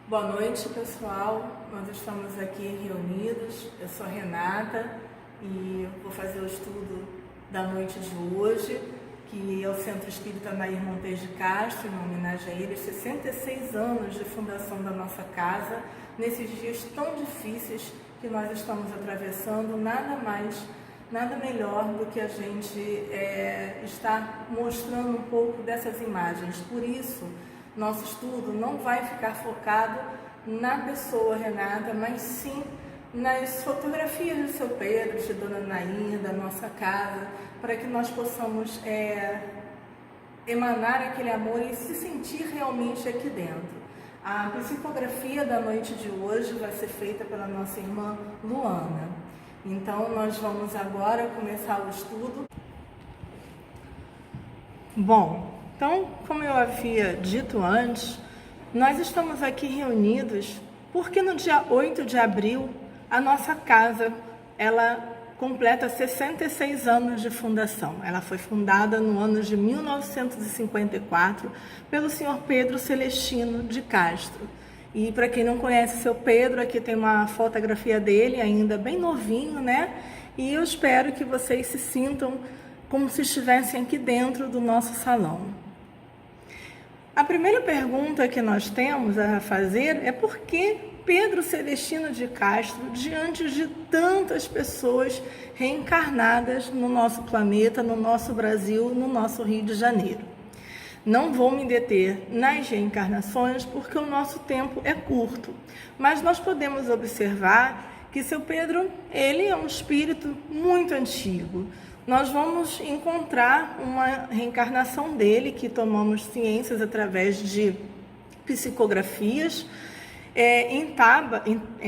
Boa noite, pessoal. Nós estamos aqui reunidos. Eu sou Renata e vou fazer o estudo da noite de hoje, que é o Centro Espírita Nair Montes de Castro, em homenagem a eles, 66 anos de fundação da nossa casa, nesses dias tão difíceis que nós estamos atravessando. Nada melhor do que a gente estar mostrando um pouco dessas imagens. Por isso, nosso estudo não vai ficar focado na pessoa Renata, mas sim nas fotografias do seu Pedro, de Dona Nair, da nossa casa, para que nós possamos emanar aquele amor e se sentir realmente aqui dentro. A psicografia da noite de hoje vai ser feita pela nossa irmã Luana. Então, nós vamos agora começar o estudo. Bom, então, como eu havia dito antes, nós estamos aqui reunidos porque no dia 8 de abril, a nossa casa, ela completa 66 anos de fundação. Ela foi fundada no ano de 1954 pelo senhor Pedro Celestino de Castro. E para quem não conhece o seu Pedro, aqui tem uma fotografia dele, ainda bem novinho, né? E eu espero que vocês se sintam como se estivessem aqui dentro do nosso salão. A primeira pergunta que nós temos a fazer é por que Pedro Celestino de Castro, diante de tantas pessoas reencarnadas no nosso planeta, no nosso Brasil, no nosso Rio de Janeiro? Não vou me deter nas reencarnações porque o nosso tempo é curto, mas nós podemos observar que seu Pedro, ele é um espírito muito antigo. Nós vamos encontrar uma reencarnação dele, que tomamos ciências através de psicografias, em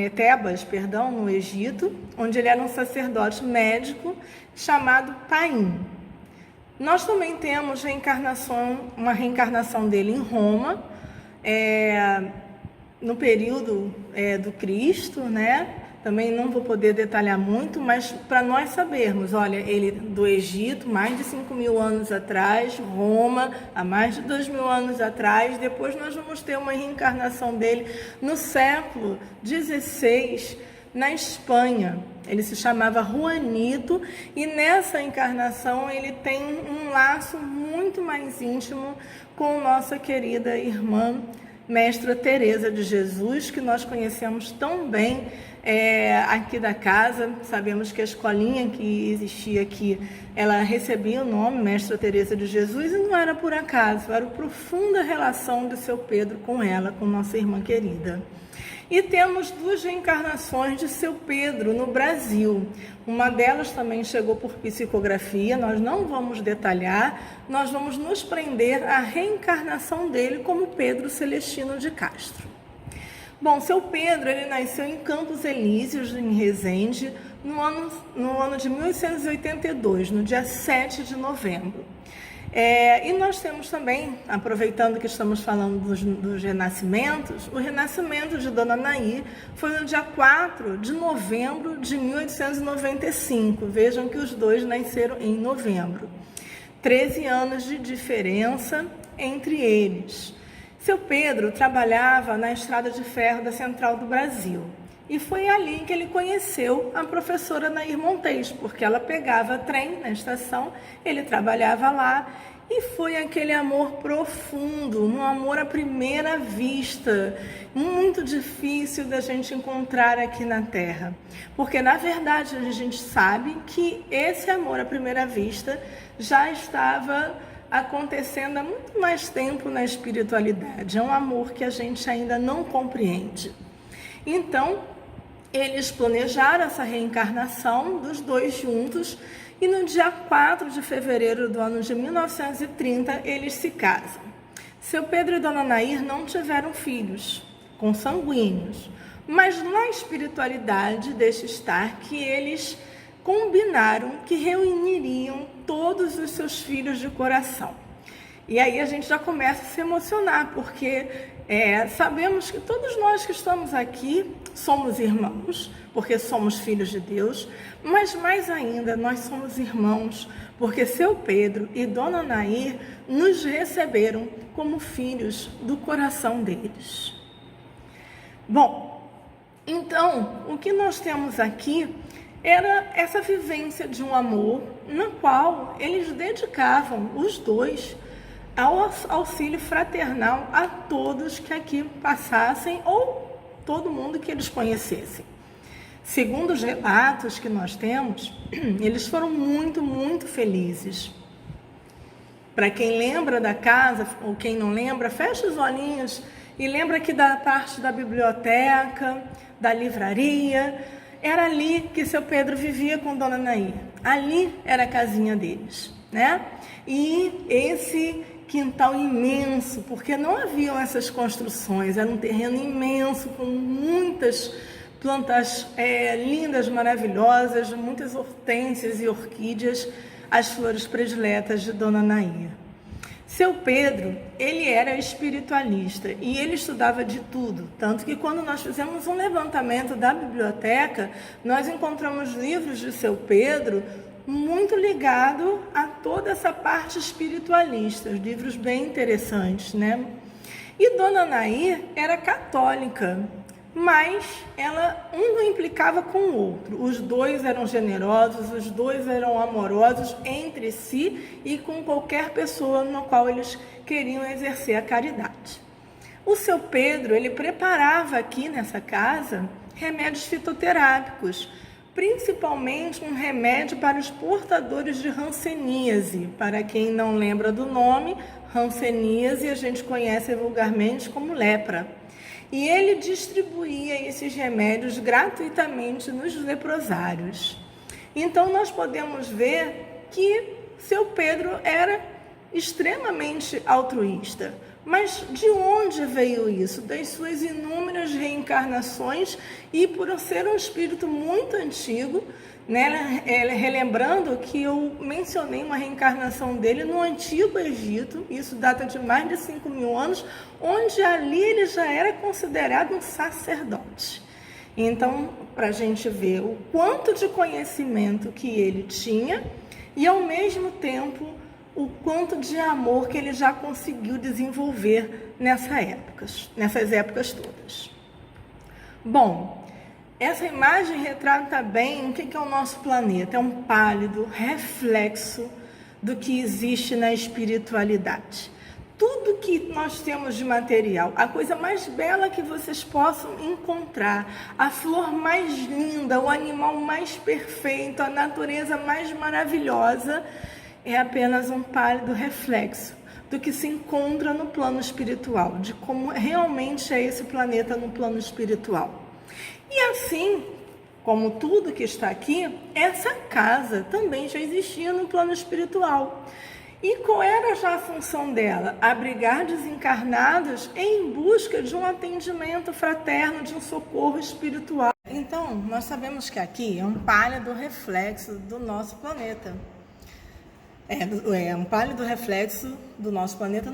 Tebas, no Egito, onde ele era um sacerdote médico chamado Paim. Nós também temos uma reencarnação dele em Roma, no período do Cristo, né? Também não vou poder detalhar muito, mas para nós sabermos, olha, ele do Egito, mais de 5.000 anos atrás, Roma, há mais de 2.000 anos atrás, depois nós vamos ter uma reencarnação dele no século XVI, na Espanha. Ele se chamava Juanito e nessa encarnação ele tem um laço muito mais íntimo com nossa querida irmã Mestra Teresa de Jesus, que nós conhecemos tão bem aqui da casa. Sabemos que a escolinha que existia aqui, ela recebia o nome Mestra Teresa de Jesus e não era por acaso, era a profunda relação do seu Pedro com ela, com nossa irmã querida. E temos 2 reencarnações de seu Pedro no Brasil. Uma delas também chegou por psicografia, nós não vamos detalhar, nós vamos nos prender à reencarnação dele como Pedro Celestino de Castro. Bom, seu Pedro, ele nasceu em Campos Elíseos, em Resende, no ano de 1882, no dia 7 de novembro. E nós temos também, aproveitando que estamos falando dos renascimentos, o renascimento de Dona Nair foi no dia 4 de novembro de 1895. Vejam que os dois nasceram em novembro. 13 anos de diferença entre eles. Seu Pedro trabalhava na Estrada de Ferro da Central do Brasil. E foi ali que ele conheceu a professora Nair Montes, porque ela pegava trem na estação, ele trabalhava lá, e foi aquele amor profundo, um amor à primeira vista, muito difícil da gente encontrar aqui na Terra. Porque, na verdade, a gente sabe que esse amor à primeira vista já estava acontecendo há muito mais tempo na espiritualidade. É um amor que a gente ainda não compreende. Então, eles planejaram essa reencarnação dos dois juntos e no dia 4 de fevereiro do ano de 1930 eles se casam. Seu Pedro e Dona Nair não tiveram filhos consanguíneos, mas na espiritualidade deixa estar que eles combinaram que reuniriam todos os seus filhos de coração. E aí a gente já começa a se emocionar, porque sabemos que todos nós que estamos aqui somos irmãos, porque somos filhos de Deus, mas mais ainda nós somos irmãos, porque seu Pedro e Dona Nair nos receberam como filhos do coração deles. Bom, então, o que nós temos aqui era essa vivência de um amor, na qual eles dedicavam, os dois, ao auxílio fraternal a todos que aqui passassem ou todo mundo que eles conhecessem. Segundo os relatos que nós temos, eles foram muito, muito felizes. Para quem lembra da casa, ou quem não lembra, fecha os olhinhos e lembra aqui da parte da biblioteca, da livraria. Era ali que seu Pedro vivia com Dona Nair. Ali era a casinha deles, né? E esse quintal imenso, porque não haviam essas construções, era um terreno imenso com muitas plantas lindas, maravilhosas, muitas hortênsias e orquídeas, as flores prediletas de Dona Nair. Seu Pedro, ele era espiritualista e ele estudava de tudo, tanto que quando nós fizemos um levantamento da biblioteca, nós encontramos livros de seu Pedro muito ligado a toda essa parte espiritualista, livros bem interessantes, né? E Dona Nair era católica, mas um não implicava com o outro. Os dois eram generosos, os dois eram amorosos entre si e com qualquer pessoa no qual eles queriam exercer a caridade. O seu Pedro, ele preparava aqui nessa casa remédios fitoterápicos, principalmente um remédio para os portadores de hanseníase. Para quem não lembra do nome, hanseníase a gente conhece vulgarmente como lepra. E ele distribuía esses remédios gratuitamente nos leprosários. Então nós podemos ver que seu Pedro era extremamente altruísta. Mas de onde veio isso? Das suas inúmeras reencarnações e por ser um espírito muito antigo, né? Relembrando que eu mencionei uma reencarnação dele no Antigo Egito, isso data de mais de 5.000 anos, onde ali ele já era considerado um sacerdote. Então, para a gente ver o quanto de conhecimento que ele tinha e, ao mesmo tempo, o quanto de amor que ele já conseguiu desenvolver nessas épocas todas. Bom, essa imagem retrata bem o que é o nosso planeta. É um pálido reflexo do que existe na espiritualidade. Tudo que nós temos de material, a coisa mais bela que vocês possam encontrar, a flor mais linda, o animal mais perfeito, a natureza mais maravilhosa, é apenas um pálido reflexo do que se encontra no plano espiritual, de como realmente é esse planeta no plano espiritual. E assim, como tudo que está aqui, essa casa também já existia no plano espiritual. E qual era já a função dela? Abrigar desencarnados em busca de um atendimento fraterno, de um socorro espiritual. Então, nós sabemos que aqui é um pálido reflexo do nosso planeta. É um pálido reflexo do nosso planeta.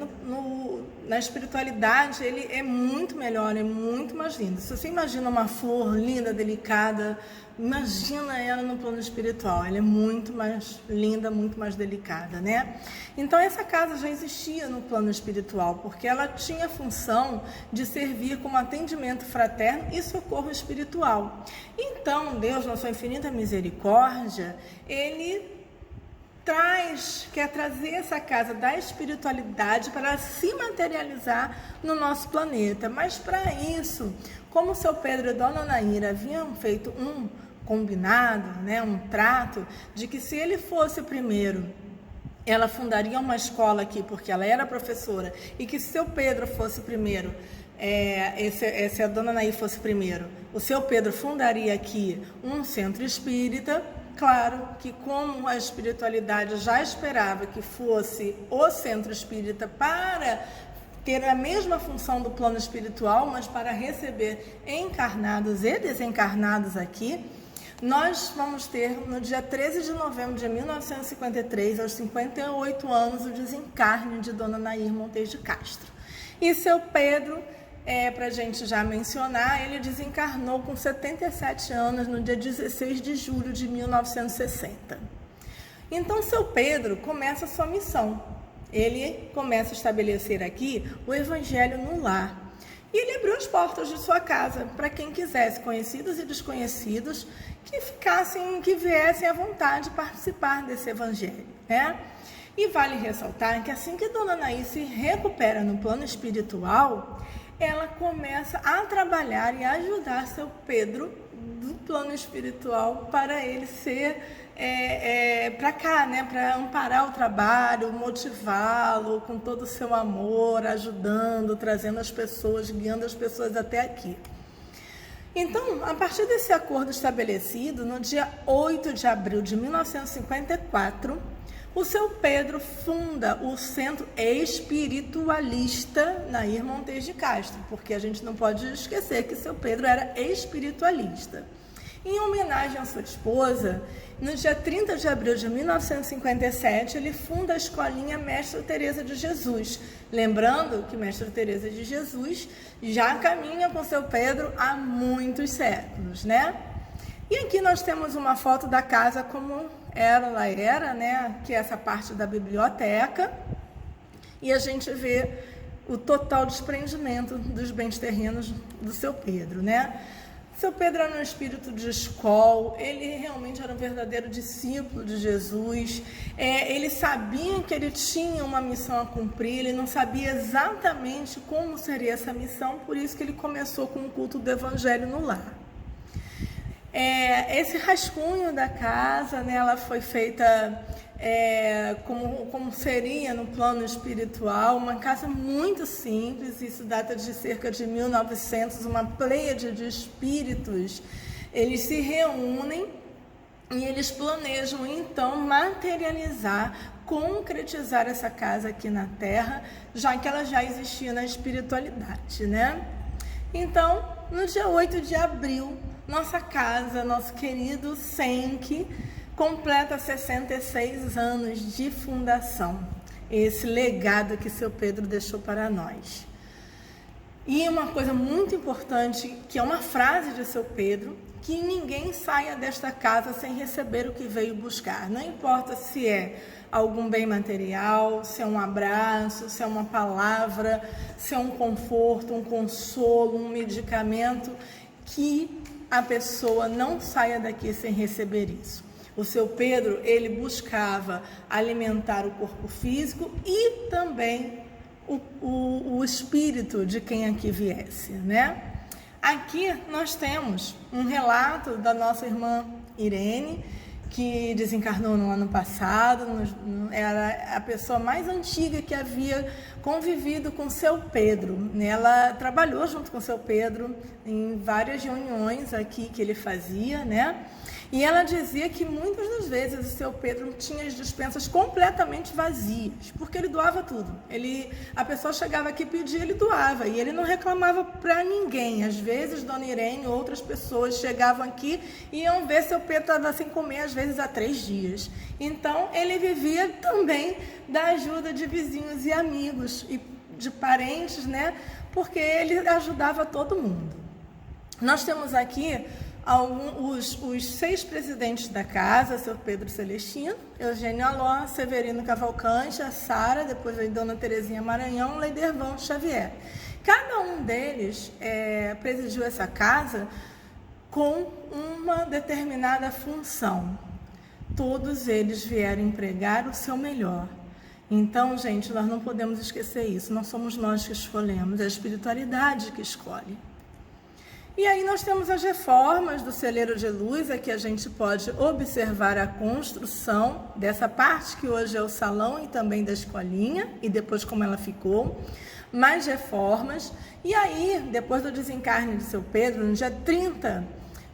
Na espiritualidade, ele é muito melhor, é muito mais lindo. Se você imagina uma flor linda, delicada, imagina ela no plano espiritual. Ela é muito mais linda, muito mais delicada, né? Então, essa casa já existia no plano espiritual, porque ela tinha a função de servir como atendimento fraterno e socorro espiritual. Então, Deus, na sua infinita misericórdia, ele quer trazer essa casa da espiritualidade para se materializar no nosso planeta. Mas para isso, como seu Pedro e Dona Nair haviam feito um combinado, né, um trato, de que se ele fosse primeiro, ela fundaria uma escola aqui, porque ela era professora, e que se seu Pedro fosse primeiro, se a Dona Nair fosse primeiro, o seu Pedro fundaria aqui um centro espírita. Claro que como a espiritualidade já esperava que fosse o centro espírita para ter a mesma função do plano espiritual, mas para receber encarnados e desencarnados aqui, nós vamos ter no dia 13 de novembro de 1953, aos 58 anos, o desencarne de Dona Nair Montes de Castro. E seu Pedro, para a gente já mencionar, ele desencarnou com 77 anos no dia 16 de julho de 1960. Então, seu Pedro começa a sua missão. Ele começa a estabelecer aqui o Evangelho no lar. E ele abriu as portas de sua casa para quem quisesse, conhecidos e desconhecidos, que viessem à vontade participar desse evangelho, né? E vale ressaltar que assim que Dona Anaí se recupera no plano espiritual, ela começa a trabalhar e ajudar seu Pedro do plano espiritual para ele ser para cá, né? Para amparar o trabalho, motivá-lo com todo o seu amor, ajudando, trazendo as pessoas, guiando as pessoas até aqui. Então, a partir desse acordo estabelecido, no dia 8 de abril de 1954, o seu Pedro funda o Centro Espiritualista Nair Montes de Castro, porque a gente não pode esquecer que seu Pedro era espiritualista. Em homenagem à sua esposa, no dia 30 de abril de 1957, ele funda a escolinha Mestra Teresa de Jesus. Lembrando que Mestra Teresa de Jesus já caminha com seu Pedro há muitos séculos, né? E aqui nós temos uma foto da casa como ela era, né? Que é essa parte da biblioteca. E a gente vê o total desprendimento dos bens terrenos do seu Pedro, né? Seu Pedro era um espírito de escola, ele realmente era um verdadeiro discípulo de Jesus, ele sabia que ele tinha uma missão a cumprir, ele não sabia exatamente como seria essa missão, por isso que ele começou com o culto do Evangelho no lar. Esse rascunho da casa, né, ela foi feita como seria no plano espiritual, uma casa muito simples, isso data de cerca de 1900, uma pleiade de espíritos, eles se reúnem e eles planejam então materializar, concretizar essa casa aqui na Terra, já que ela já existia na espiritualidade, né? Então, no dia 8 de abril, nossa casa, nosso querido SENC, completa 66 anos de fundação. Esse legado que seu Pedro deixou para nós. E uma coisa muito importante, que é uma frase de seu Pedro, que ninguém saia desta casa sem receber o que veio buscar. Não importa se é algum bem material, se é um abraço, se é uma palavra, se é um conforto, um consolo, um medicamento, que a pessoa não saia daqui sem receber isso. O seu Pedro, ele buscava alimentar o corpo físico e também o espírito de quem aqui viesse, né? Aqui nós temos um relato da nossa irmã Irene, que desencarnou no ano passado, era a pessoa mais antiga que havia convivido com seu Pedro. Ela trabalhou junto com seu Pedro em várias reuniões aqui que ele fazia, né? E ela dizia que muitas das vezes o seu Pedro tinha as despensas completamente vazias, porque ele doava tudo. A pessoa chegava aqui e pedia, ele doava, e ele não reclamava para ninguém. Às vezes, Dona Irene e outras pessoas chegavam aqui e iam ver seu Pedro estava sem comer, às vezes há 3 dias. Então, ele vivia também da ajuda de vizinhos e amigos e de parentes, né? Porque ele ajudava todo mundo. Nós temos aqui os 6 presidentes da casa, seu Pedro Celestino, Eugênio Aló, Severino Cavalcante, a Sara, depois veio Dona Terezinha Maranhão, Leidervão Xavier. Cada um deles presidiu essa casa com uma determinada função. Todos eles vieram empregar o seu melhor. Então, gente, nós não podemos esquecer isso. Não somos nós que escolhemos, é a espiritualidade que escolhe. E aí nós temos as reformas do celeiro de luz, aqui a gente pode observar a construção dessa parte que hoje é o salão e também da escolinha, e depois como ela ficou, mais reformas. E aí, depois do desencarne de seu Pedro, no dia 30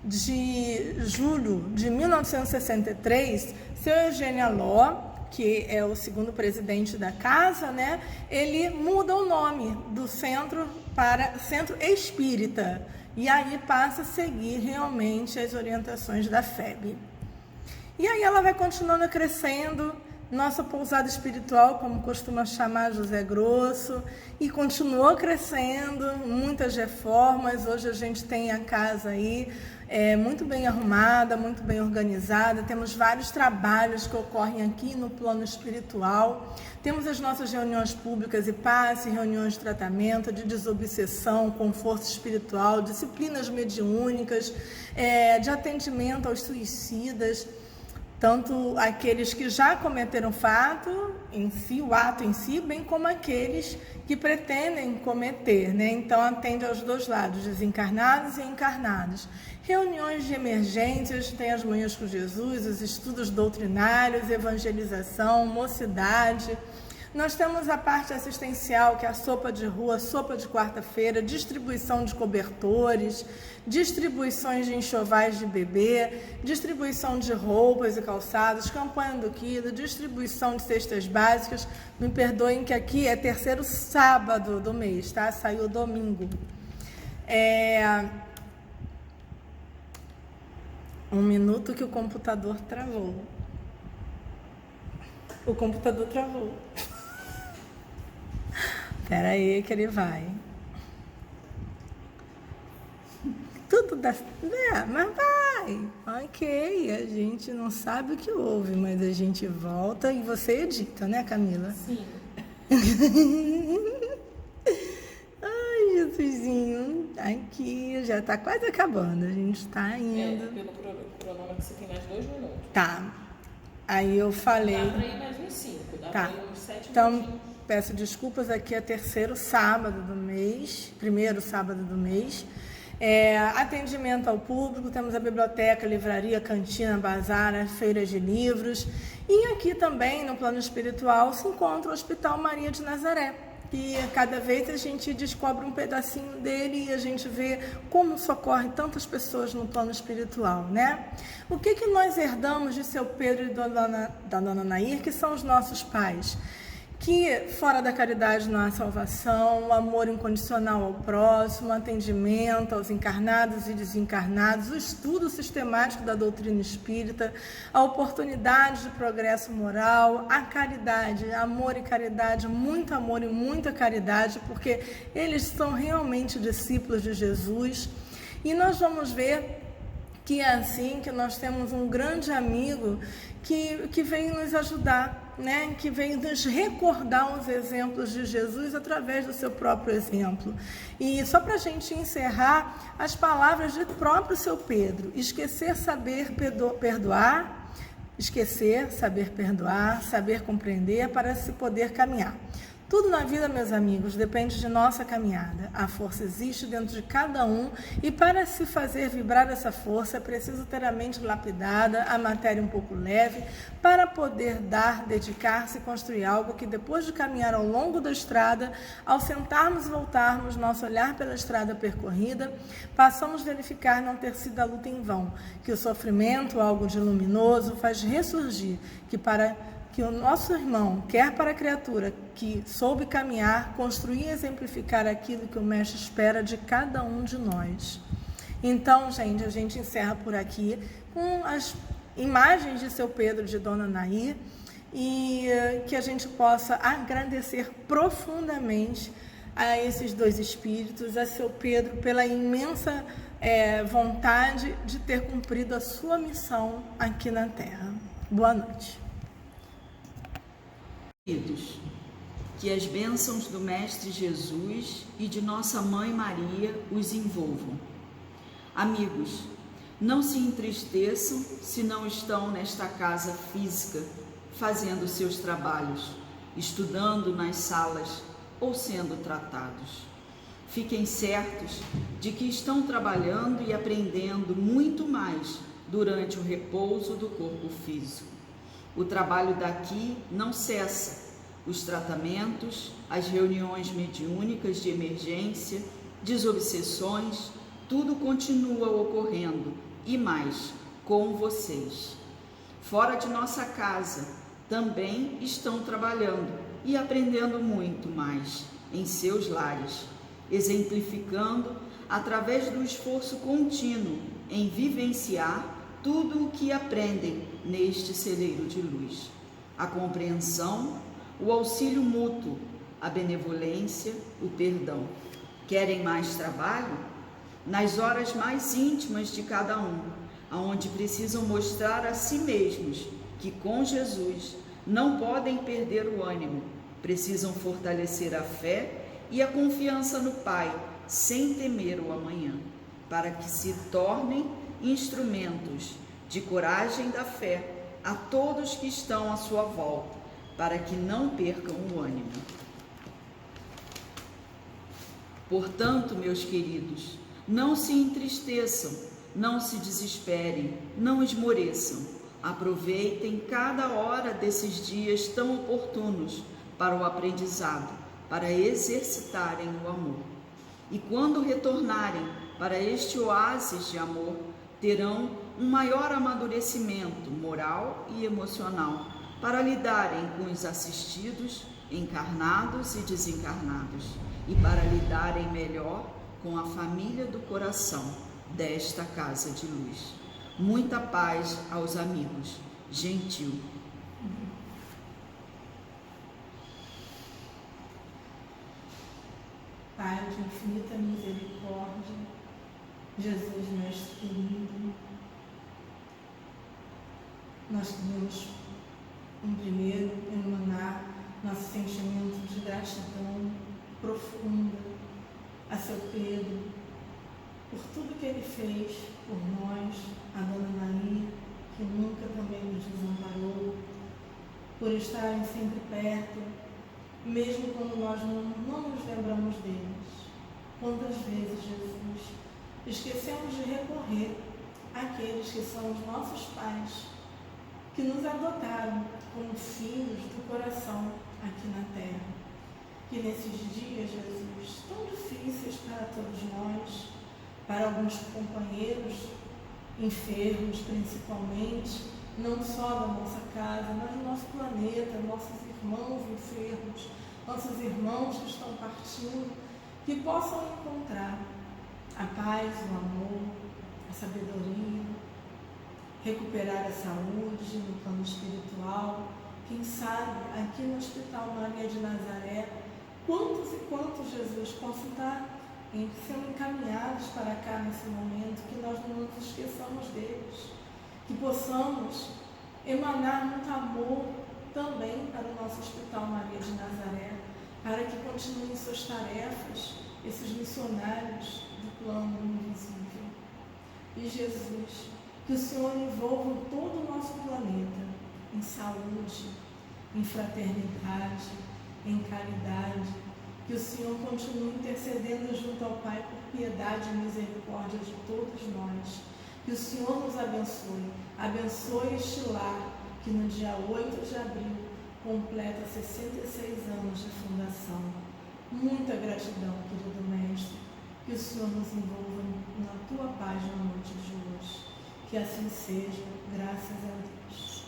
de julho de 1963, seu Eugênio Aló, que é o segundo presidente da casa, né, ele muda o nome do centro para Centro Espírita. E aí passa a seguir realmente as orientações da FEB. E aí ela vai continuando crescendo, nossa pousada espiritual, como costuma chamar José Grosso, e continuou crescendo, muitas reformas. Hoje a gente tem a casa aí muito bem arrumada, muito bem organizada. Temos vários trabalhos que ocorrem aqui no plano espiritual. Temos as nossas reuniões públicas e passe, reuniões de tratamento, de desobsessão, conforto espiritual, disciplinas mediúnicas, de atendimento aos suicidas, tanto aqueles que já cometeram fato em si, o ato em si, bem como aqueles que pretendem cometer, né? Então atende aos dois lados, desencarnados e encarnados. Reuniões de emergências, tem as manhãs com Jesus, os estudos doutrinários, evangelização, mocidade. Nós temos a parte assistencial, que é a sopa de rua, sopa de quarta-feira, distribuição de cobertores, distribuições de enxovais de bebê, distribuição de roupas e calçados, campanha do quilo, distribuição de cestas básicas. Me perdoem que aqui é terceiro sábado do mês, tá? Saiu domingo. Um minuto que o computador travou. O computador travou. Espera aí que ele vai. Tudo dá... mas vai. Ok, a gente não sabe o que houve, mas a gente volta e você edita, né, Camila? Sim. Ai, Jesusinho. Aqui, já tá quase acabando. A gente tá indo. Pelo cronômetro você tem mais 2 minutos. Tá. Aí eu falei... Dá pra ir mais uns 5, dá Tá. pra ir uns 7 Então, minutinhos. peço desculpas, aqui é terceiro sábado do mês, primeiro sábado do mês. Atendimento ao público, temos a biblioteca, livraria, cantina, bazar, feiras de livros. E aqui também, no plano espiritual, se encontra o Hospital Maria de Nazaré. E cada vez a gente descobre um pedacinho dele e a gente vê como socorre tantas pessoas no plano espiritual, né? O que nós herdamos de seu Pedro e da dona Nair, que são os nossos pais? Que fora da caridade não há salvação, amor incondicional ao próximo, atendimento aos encarnados e desencarnados, o estudo sistemático da doutrina espírita, a oportunidade de progresso moral, a caridade, amor e caridade, muito amor e muita caridade, porque eles são realmente discípulos de Jesus. E nós vamos ver que é assim, que nós temos um grande amigo que veio nos ajudar, né? Que veio nos recordar os exemplos de Jesus através do seu próprio exemplo. E só para a gente encerrar, as palavras do próprio seu Pedro: esquecer, saber perdoar, esquecer, saber perdoar, saber compreender para se poder caminhar. Tudo na vida, meus amigos, depende de nossa caminhada. A força existe dentro de cada um e para se fazer vibrar essa força é preciso ter a mente lapidada, a matéria um pouco leve, para poder dedicar-se e construir algo que depois de caminhar ao longo da estrada, ao sentarmos e voltarmos nosso olhar pela estrada percorrida, passamos a verificar não ter sido a luta em vão, que o sofrimento, algo de luminoso, faz ressurgir, que o nosso irmão quer para a criatura que soube caminhar, construir e exemplificar aquilo que o Mestre espera de cada um de nós. Então, gente, a gente encerra por aqui com as imagens de seu Pedro e de Dona Nair e que a gente possa agradecer profundamente a esses dois espíritos, a seu Pedro pela imensa vontade de ter cumprido a sua missão aqui na Terra. Boa noite. Que as bênçãos do Mestre Jesus e de Nossa Mãe Maria os envolvam. Amigos, não se entristeçam se não estão nesta casa física, fazendo seus trabalhos, estudando nas salas ou sendo tratados. Fiquem certos de que estão trabalhando e aprendendo muito mais durante o repouso do corpo físico. O trabalho daqui não cessa. Os tratamentos, as reuniões mediúnicas de emergência, desobsessões, tudo continua ocorrendo e mais, com vocês. Fora de nossa casa, também estão trabalhando e aprendendo muito mais em seus lares, exemplificando através do esforço contínuo em vivenciar tudo o que aprendem neste celeiro de luz. a compreensão, o auxílio mútuo, a benevolência, o perdão. Querem mais trabalho? Nas horas mais íntimas de cada um, aonde precisam mostrar a si mesmos que com Jesus não podem perder o ânimo, precisam fortalecer a fé e a confiança no Pai, sem temer o amanhã, para que se tornem instrumentos de coragem da fé a todos que estão à sua volta, para que não percam o ânimo. Portanto, meus queridos, não se entristeçam, não se desesperem, não esmoreçam. Aproveitem cada hora desses dias tão oportunos para o aprendizado, para exercitarem o amor. E quando retornarem para este oásis de amor, terão um maior amadurecimento moral e emocional para lidarem com os assistidos, encarnados e desencarnados, e para lidarem melhor com a família do coração desta casa de luz. Muita paz aos amigos. Gentil. Pai de infinita misericórdia, Jesus, Mestre querido, nós queremos, em primeiro, emanar nosso sentimento de gratidão profunda a seu Pedro, por tudo que ele fez por nós, a Dona Maria, que nunca também nos desamparou, por estarem sempre perto, mesmo quando nós não nos lembramos deles. Quantas vezes, Jesus, esquecemos de recorrer àqueles que são os nossos pais, que nos adotaram como filhos do coração aqui na terra. Que nesses dias, Jesus, tão difíceis para todos nós, para alguns companheiros enfermos principalmente, não só da nossa casa, mas do nosso planeta, nossos irmãos enfermos, nossos irmãos que estão partindo, que possam encontrar a paz, o amor, a sabedoria, recuperar a saúde no plano espiritual. Quem sabe, aqui no Hospital Maria de Nazaré, quantos e quantos, Jesus, possam estar sendo encaminhados para cá nesse momento, que nós não nos esqueçamos deles, que possamos emanar muito amor também para o nosso Hospital Maria de Nazaré, para que continuem suas tarefas, esses missionários do plano invisível. E Jesus, que o Senhor envolva todo o nosso planeta em saúde, em fraternidade, em caridade, que o Senhor continue intercedendo junto ao Pai por piedade e misericórdia de todos nós. Que o Senhor nos abençoe. Abençoe este lar que no dia 8 de abril completa 66 anos de fundação. Muita gratidão, querido Mestre. Que o Senhor nos envolva na tua paz na noite de hoje. Que assim seja, graças a Deus.